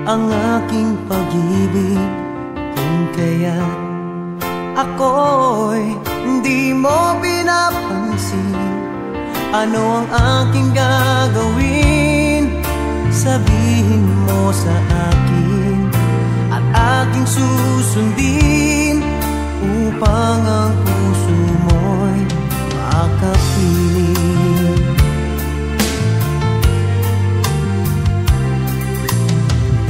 ang aking pag-ibig, kung kaya't ako'y hindi mo pinapansin. Ano ang aking gagawin? Sabihin mo sa akin at aking susundin, upang ang puso mo'y makapiling.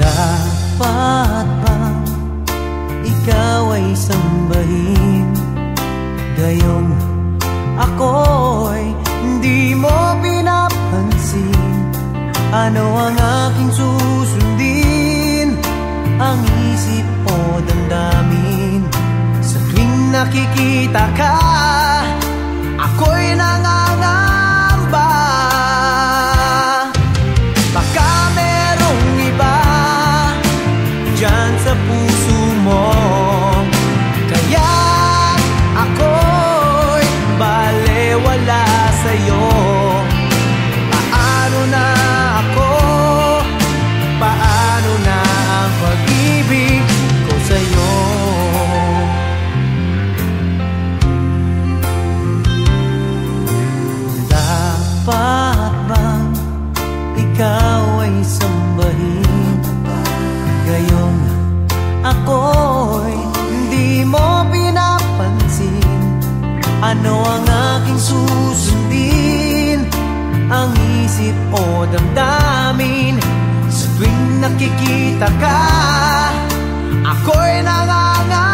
Dapat bang ikaw ay sambahin, gayong ako'y hindi mo pinapansin? Ano ang aking susundin? Ang isip o damdamin? Sa tuwing nakikita ka, ako'y nangangamba. Baka merong iba dyan sa puso mo, kaya ako'y balewala sa'yo. Paano na ako? Paano na ang pag-ibig ko sa'yo? Dapat bang ikaw ay sambahin, gayong ako'y hindi mo pinapansin? Ano ang aking susundin? Ang isip o damdamin? Sa tuwing nakikita ka, ako'y nangangamba.